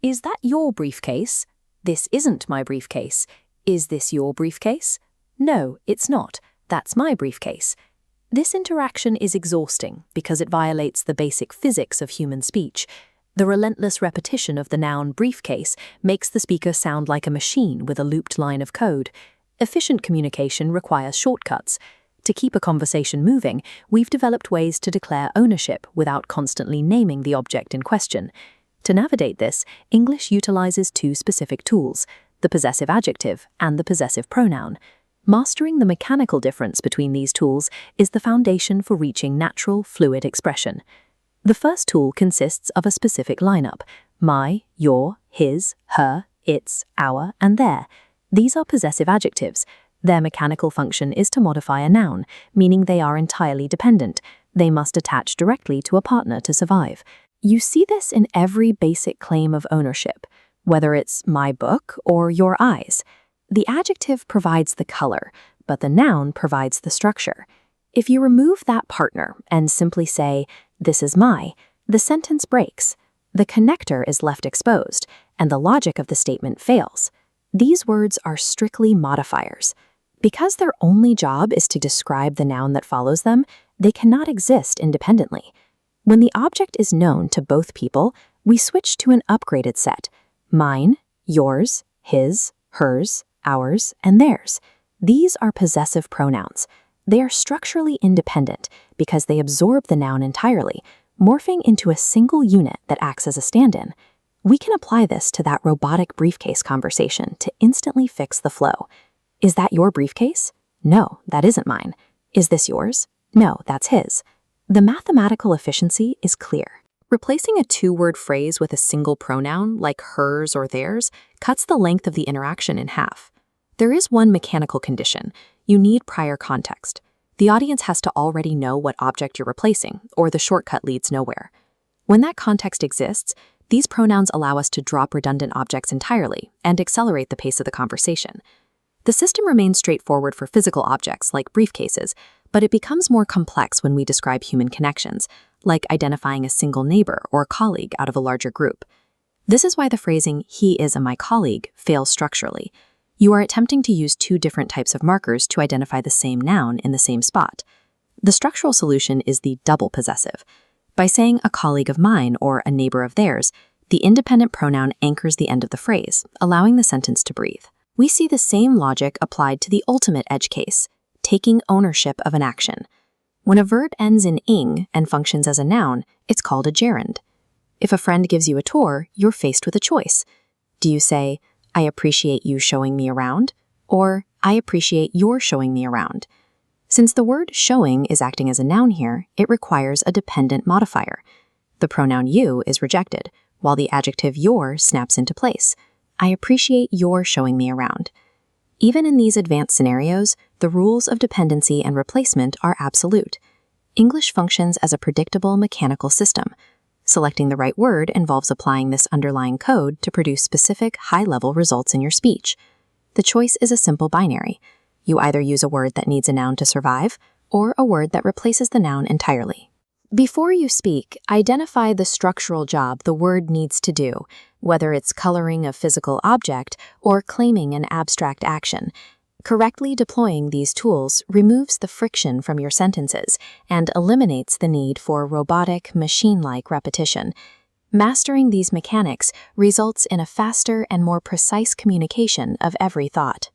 Is that your briefcase? This isn't my briefcase. Is this your briefcase? No, it's not. That's my briefcase. This interaction is exhausting because it violates the basic physics of human speech. The relentless repetition of the noun briefcase makes the speaker sound like a machine with a looped line of code. Efficient communication requires shortcuts. To keep a conversation moving, we've developed ways to declare ownership without constantly naming the object in question. To navigate this, English utilizes two specific tools, the possessive adjective and the possessive pronoun. Mastering the mechanical difference between these tools is the foundation for reaching natural, fluid expression. The first tool consists of a specific lineup: my, your, his, her, its, our, and their. These are possessive adjectives. Their mechanical function is to modify a noun, meaning they are entirely dependent. They must attach directly to a partner to survive. You see this in every basic claim of ownership, whether it's my book or your eyes. The adjective provides the color, but the noun provides the structure. If you remove that partner and simply say, "This is my," the sentence breaks. The connector is left exposed, and the logic of the statement fails. These words are strictly modifiers. Because their only job is to describe the noun that follows them, they cannot exist independently. When the object is known to both people, we switch to an upgraded set: mine, yours, his, hers, ours, and theirs. These are possessive pronouns. They are structurally independent because they absorb the noun entirely, morphing into a single unit that acts as a stand-in. We can apply this to that robotic briefcase conversation to instantly fix the flow. Is that your briefcase? No, that isn't mine. Is this yours? No, that's his. The mathematical efficiency is clear. Replacing a two-word phrase with a single pronoun, like hers or theirs, cuts the length of the interaction in half. There is one mechanical condition. You need prior context. The audience has to already know what object you're replacing, or the shortcut leads nowhere. When that context exists, these pronouns allow us to drop redundant objects entirely and accelerate the pace of the conversation. The system remains straightforward for physical objects like briefcases, but it becomes more complex when we describe human connections, like identifying a single neighbor or colleague out of a larger group. This is why the phrasing, "he is my colleague," fails structurally. You are attempting to use two different types of markers to identify the same noun in the same spot. The structural solution is the double possessive. By saying a colleague of mine or a neighbor of theirs, the independent pronoun anchors the end of the phrase, allowing the sentence to breathe. We see the same logic applied to the ultimate edge case, taking ownership of an action. When a verb ends in ing and functions as a noun, it's called a gerund. If a friend gives you a tour, you're faced with a choice. Do you say, "I appreciate you showing me around," or "I appreciate your showing me around"? Since the word showing is acting as a noun here, it requires a dependent modifier. The pronoun you is rejected, while the adjective your snaps into place. I appreciate your showing me around. Even in these advanced scenarios, the rules of dependency and replacement are absolute. English functions as a predictable mechanical system. Selecting the right word involves applying this underlying code to produce specific, high-level results in your speech. The choice is a simple binary. You either use a word that needs a noun to survive, or a word that replaces the noun entirely. Before you speak, identify the structural job the word needs to do, whether it's coloring a physical object or claiming an abstract action. Correctly deploying these tools removes the friction from your sentences and eliminates the need for robotic, machine-like repetition. Mastering these mechanics results in a faster and more precise communication of every thought.